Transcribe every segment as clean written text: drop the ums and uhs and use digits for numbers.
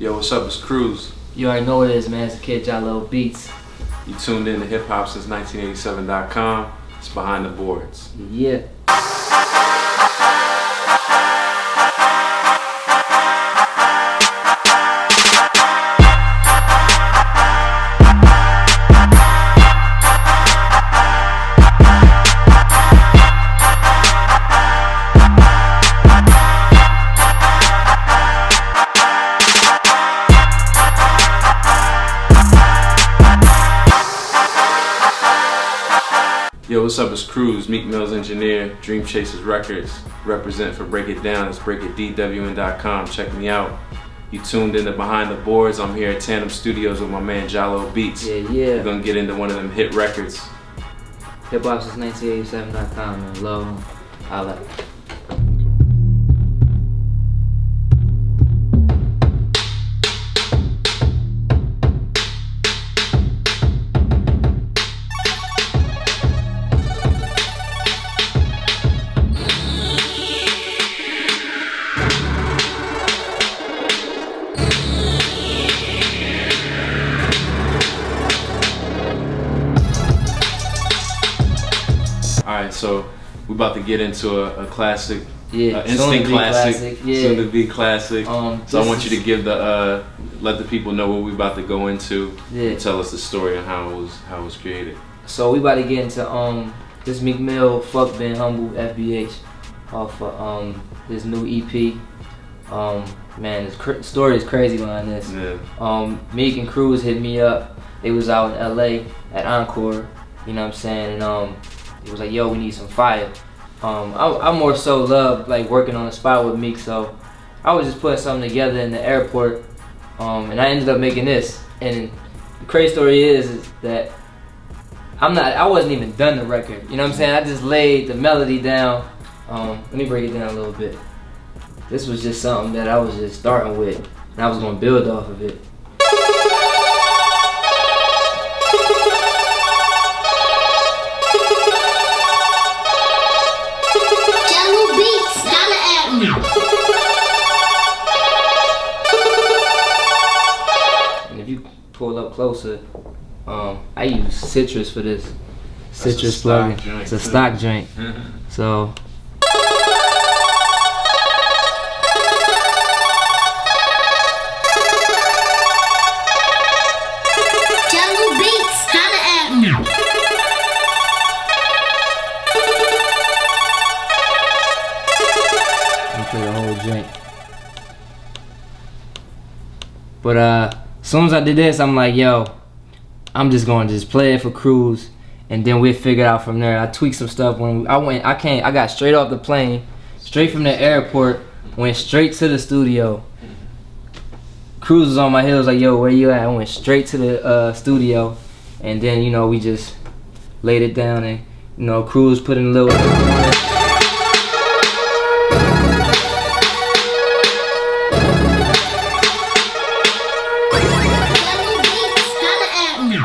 Yo, what's up? It's Cruz. You already know what it is, man. It's a kid, Jahlil Beats. You tuned in to HipHopSince1987.com. It's behind the boards. Yeah. Yo, what's up? It's Cruz, Meek Mill's engineer, Dream Chasers Records. Represent for Break It Down. It's breakitdwn.com. Check me out. You tuned in to Behind the Boards. I'm here at Tandem Studios with my man Jahlil Beats. Yeah. We're gonna get into one of them hit records. HipHopSince1987.com, man. Love them. I like it. Alright, so we're about to get into a classic, Yeah, instant classic, yeah. soon to be classic. So I want you to give let the people know what we're about to go into. Yeah. And tell us the story on how it was created. So we about to get into this Meek Mill, Fuck Been Humble, FBH, off of this new EP. Man, the story is crazy behind this. Yeah. Meek and Cruz hit me up. They was out in LA at Encore, you know what I'm saying, and it was like, yo, we need some fire. I more so love like working on the spot with Meek, so I was just putting something together in the airport, and I ended up making this. And the crazy story is that I wasn't even done the record, you know what I'm saying? I just laid the melody down. Let me break it down a little bit. This was just something that I was just starting with, and I was gonna build off of it. Jahlil Beats, holla at me. And if you pull up closer, I use citrus for this. Citrus plugin. It's a stock drink. So. Jahlil Beats, holla at me. Play the whole drink. But as soon as I did this, I'm like, yo, I'm just gonna play it for Cruz, and then we'll figure it out from there. I tweaked some stuff when I got straight off the plane, straight from the airport, went straight to the studio. Cruz was on my heels like, yo, where you at? I went straight to the studio, and then we just laid it down, and Cruz put in a little. Jahlil Beats, holla at me.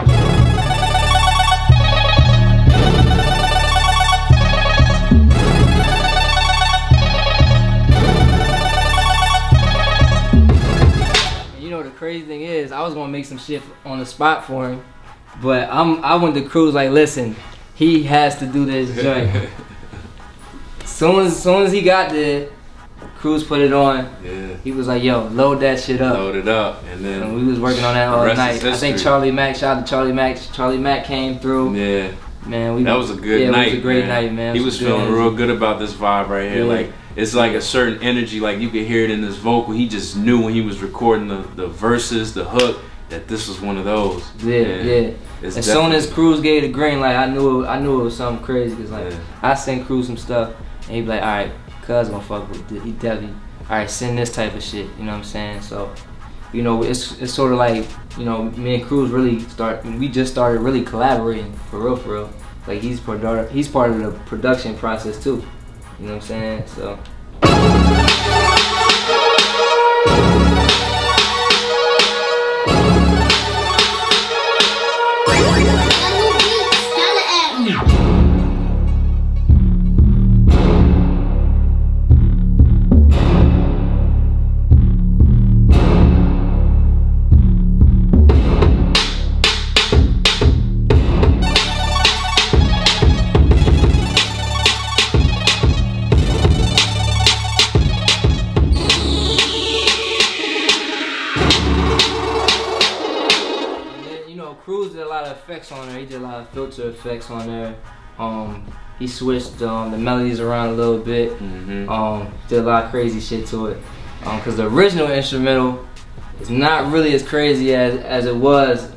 The crazy thing is, I was gonna make some shit on the spot for him, but I went to Cruz like, listen, he has to do this joint. Soon as he got there, Cruz put it on. Yeah. He was like, yo, load that shit up. Load it up, and then And we was working on that all rest night. is I think history. Charlie Mack, shout out to Charlie Mack. Charlie Mack came through. Yeah. Man, That was a good night. It was a great night, man. He was feeling real good about this vibe right here. Yeah. Like, it's like a certain energy, like you could hear it in this vocal. He just knew when he was recording the verses, the hook, that this was one of those. Yeah. It's As soon as definitely- Cruz gave the green light, I knew it was something crazy. Cause like Yeah. I sent Cruz some stuff, and he be like, all right, cuz gonna fuck with it. He definitely, all right, send this type of shit. You know what I'm saying? So, it's sort of like, me and Cruz we just started really collaborating for real. Like he's part of the production process too. You know what I'm saying? So. You know, Cruz did a lot of effects on there. He did a lot of filter effects on there. He switched the melodies around a little bit. Did a lot of crazy shit to it. Cause the original instrumental is not really as crazy as it was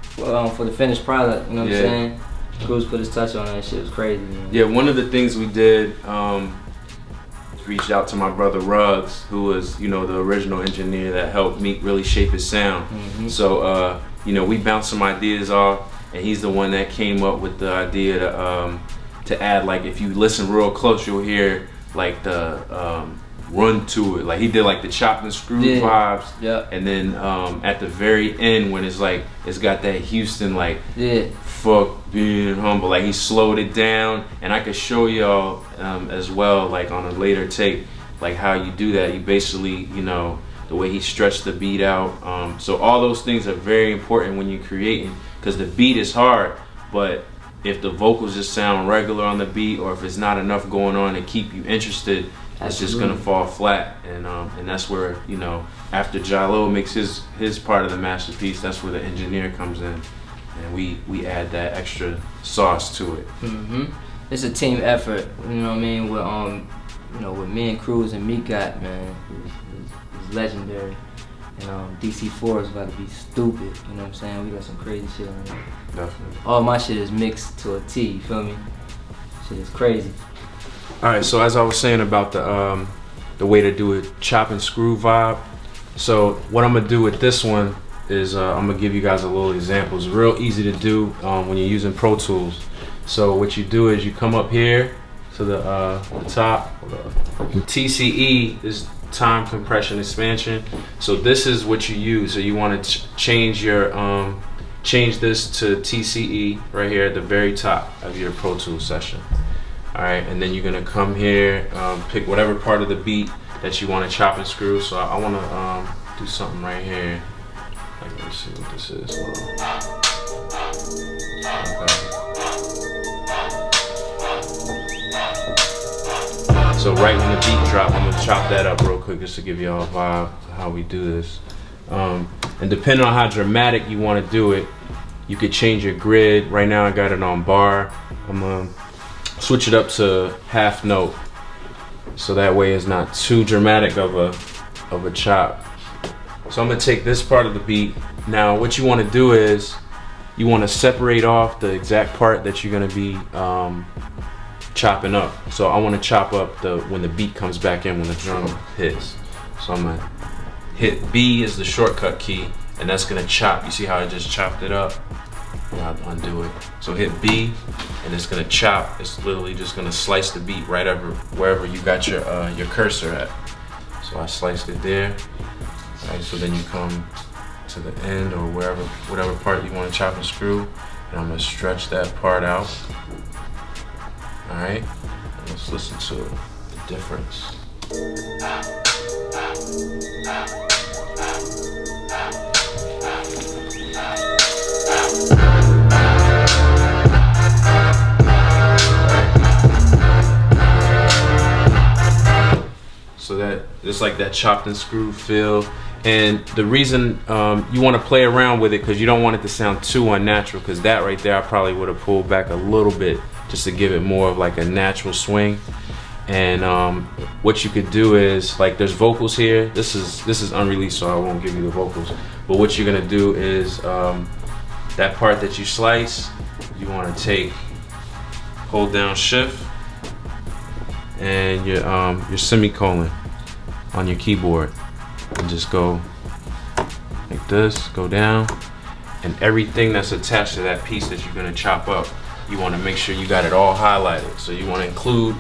for the finished product. You know what I'm saying? Cruz put his touch on that shit. It was crazy, man. Yeah, one of the things we did, reached out to my brother Ruggs, who was, you know, the original engineer that helped Meek really shape his sound. So, you know, we bounced some ideas off, and he's the one that came up with the idea to add, like, if you listen real close, you'll hear like the run to it. Like he did like the chopped and screwed vibes. And then at the very end when it's like it's got that Houston like fuck being humble. Like he slowed it down, and I could show y'all as well, like on a later tape, like how you do that. You basically, you know, the way he stretched the beat out. So all those things are very important when you're creating, because the beat is hard, but if the vocals just sound regular on the beat, or if it's not enough going on to keep you interested, it's just gonna fall flat. And that's where, you know, after Jahlil makes his part of the masterpiece, that's where the engineer comes in, and we add that extra sauce to it. It's a team effort, you know what I mean? With you know, what me and Cruz and Meek got, man, is legendary. And DC4 is about to be stupid, you know what I'm saying? We got some crazy shit on there. Definitely. All my shit is mixed to a T, you feel me? Shit is crazy. All right, so as I was saying about the way to do a chop and screw vibe, so what I'm gonna do with this one is I'm gonna give you guys a little example. It's real easy to do when you're using Pro Tools. So what you do is you come up here to the top. TCE is time compression expansion. So this is what you use. So you want to change your change this to TCE right here at the very top of your Pro Tools session. All right, and then you're gonna come here, pick whatever part of the beat that you want to chop and screw. So I want to do something right here. Like, let's see what this is. Okay. So right when the beat drop, I'm gonna chop that up real quick just to give y'all a vibe of how we do this. And depending on how dramatic you want to do it, you could change your grid. Right now I got it on bar. I'm gonna switch it up to half note, so that way it's not too dramatic of a chop. So I'm gonna take this part of the beat. Now what you want to do is you want to separate off the exact part that you're gonna be chopping up. So I want to chop up when the beat comes back in, when the drum hits. So I'm gonna hit B as the shortcut key, and that's gonna chop. You see how I just chopped it up? I'll undo it. So hit B, and it's gonna chop. It's literally just gonna slice the beat right over wherever you got your cursor at. So I sliced it there. Right, so then you come to the end or whatever part you want to chop and screw, and I'm gonna stretch that part out. All right, and let's listen to the difference. So that it's like that chopped and screwed feel. And the reason you want to play around with it, because you don't want it to sound too unnatural, because that right there I probably would have pulled back a little bit just to give it more of like a natural swing. And what you could do is, like, there's vocals here. This is unreleased, so I won't give you the vocals. But what you're gonna do is that part that you slice, you want to hold down Shift and your semicolon on your keyboard, and just go like this, go down, and everything that's attached to that piece that you're gonna chop up, you want to make sure you got it all highlighted. So you want to include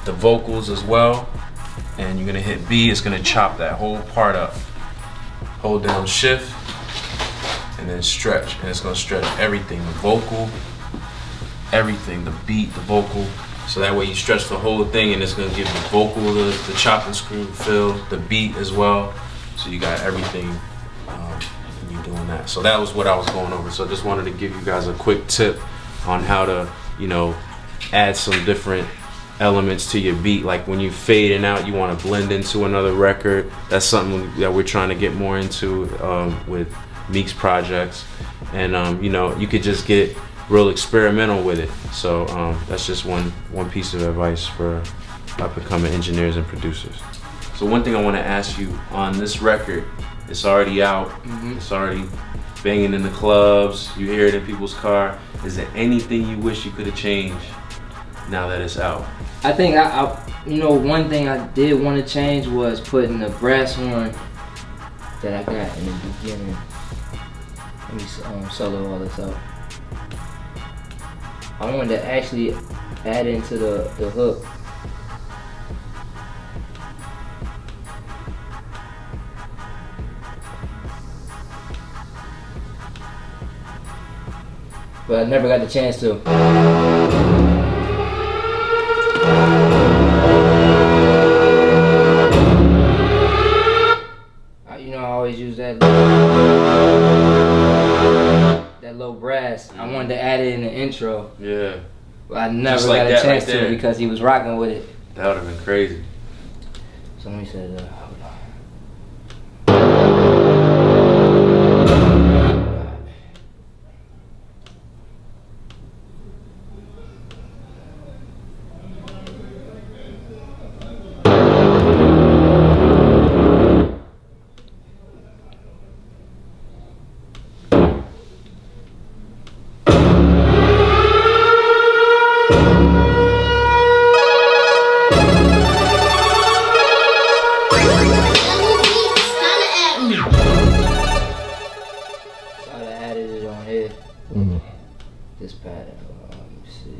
the vocals as well, and you're gonna hit B. It's gonna chop that whole part up. Hold down Shift and then stretch, and it's gonna stretch everything, the vocal, everything, the beat, the vocal. So that way you stretch the whole thing, and it's gonna give the vocal the chop and screw feel, the beat as well. So you got everything when you're doing that. So that was what I was going over. So I just wanted to give you guys a quick tip on how to, you know, add some different elements to your beat, like when you fading out, you want to blend into another record. That's something that we're trying to get more into with Meek's projects, and you know, you could just get real experimental with it. So that's just one piece of advice for up and coming engineers and producers. So one thing I want to ask you, on this record, it's already out, it's already banging in the clubs, you hear it in people's car. Is there anything you wish you could have changed now that it's out? I think you know, one thing I did want to change was putting the brass horn that I got in the beginning. Let me solo all this out. I wanted to actually add into the hook. But I never got the chance to. You know, I always use that low brass. I wanted to add it in the intro. Yeah. But I never got a chance to because he was rocking with it. That would have been crazy. So let me say that. Hold on. This pattern, let me see.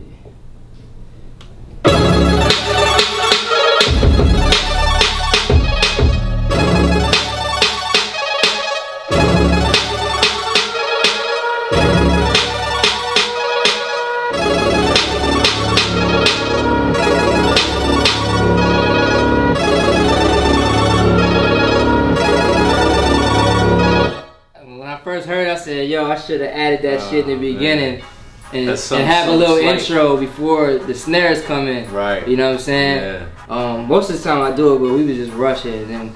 When I first heard it, I said, yo, I should have added that shit in the beginning. And have a little intro before the snares come in. Right. You know what I'm saying? Yeah. Most of the time I do it, but we would just rush it, and then,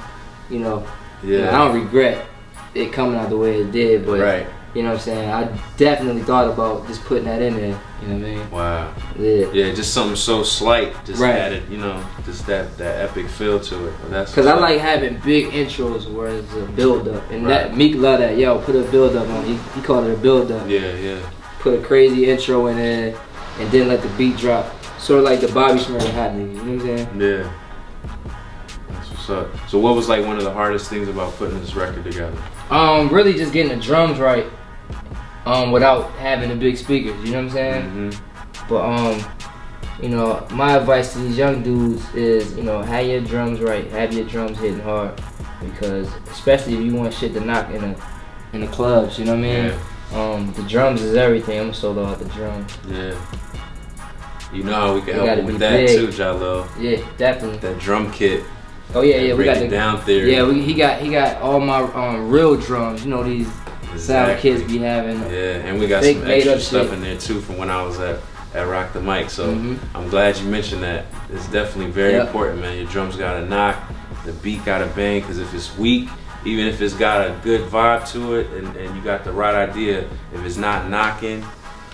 you know, I don't regret it coming out the way it did, but you know what I'm saying? I definitely thought about just putting that in there. You know what I mean? Wow. Yeah. Yeah, just something so slight, just added, you know, just that epic feel to it. Because I like having big intros where it's a build up, and that Meek love that. Yo, put a build up on. He called it a build up. Yeah. Put a crazy intro in there, and then let the beat drop. Sort of like the Bobby Shmurda hot nigga, you know what I'm saying? Yeah. That's what's up. So what was like one of the hardest things about putting this record together? Really just getting the drums right, without having the big speakers, you know what I'm saying? But you know, my advice to these young dudes is, you know, have your drums right, have your drums hitting hard, because especially if you want shit to knock in the clubs, you know what I mean? Yeah. The drums is everything. I'm gonna solo out the drums. Yeah. You know how we can help him with that too, Jahlil. Yeah, definitely. That drum kit. Oh yeah, we got the down theory. Yeah, he got all my real drums. You know, these sound kids be having. Yeah, and we got some extra stuff in there too from when I was at Rock the Mic. So I'm glad you mentioned that. It's definitely very important, man. Your drums gotta knock, the beat gotta bang, because if it's weak, even if it's got a good vibe to it and you got the right idea, if it's not knocking,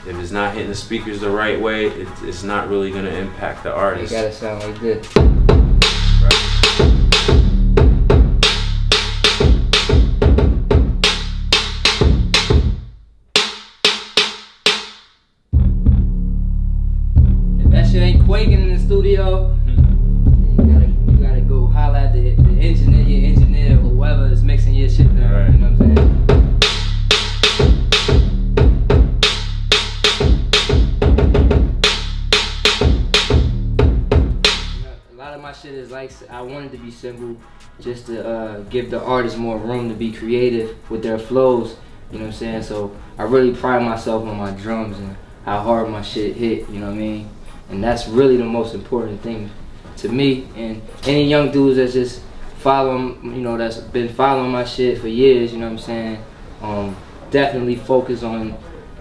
if it's not hitting the speakers the right way, it's not really gonna impact the artist. It gotta sound like this. If that shit ain't quaking in the studio, you gotta go holler at the engineer, your engineer, or whoever is mixing your shit down. Right. You know what I'm saying? My shit is like, I wanted to be simple just to give the artist more room to be creative with their flows, you know what I'm saying? So I really pride myself on my drums and how hard my shit hit, you know what I mean? And that's really the most important thing to me. And any young dudes that's just following, you know, that's been following my shit for years, you know what I'm saying? Definitely focus on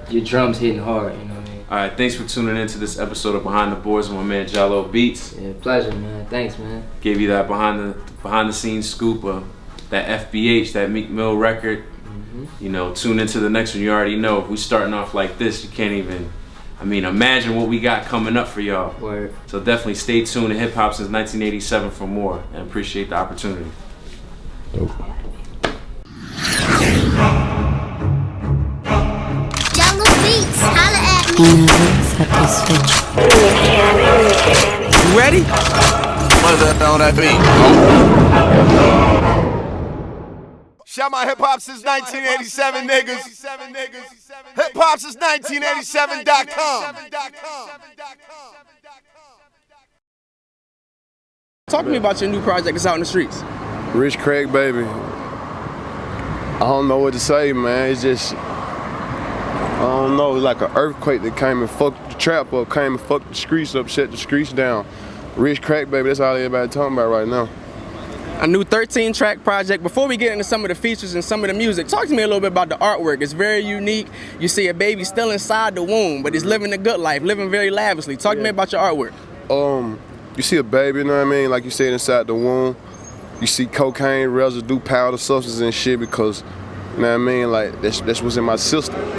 your drums hitting hard, you know what I mean? All right, thanks for tuning in to this episode of Behind the Boards with my man Jahlil Beats. Yeah, pleasure, man. Thanks, man. Gave you that behind the scenes scoop of that FBH, that Meek Mill record. You know, tune into the next one. You already know if we starting off like this, you can't even, imagine what we got coming up for y'all. Word. So definitely stay tuned to Hip Hop Since 1987 for more, and appreciate the opportunity. Dope. Jahlil Beats, holla at me. You ready? What's that on that beat? Shout my hip-hop since 1987 niggas. HipHopSince1987.com. Talk to me about your new project that's out in the streets. Rich Craig, baby. I don't know what to say, man. It's just, I don't know, it's like an earthquake that came and fucked the trap up, came and fucked the streets up, shut the streets down. Rich Craig, baby, that's all everybody talking about right now. A new 13-track project. Before we get into some of the features and some of the music, talk to me a little bit about the artwork. It's very unique. You see a baby still inside the womb, but he's living the good life, living very lavishly. Talk to me about your artwork. You see a baby, you know what I mean? Like you said, inside the womb. You see cocaine, residue, powder, substances and shit because, you know what I mean? Like, that's what's in my system.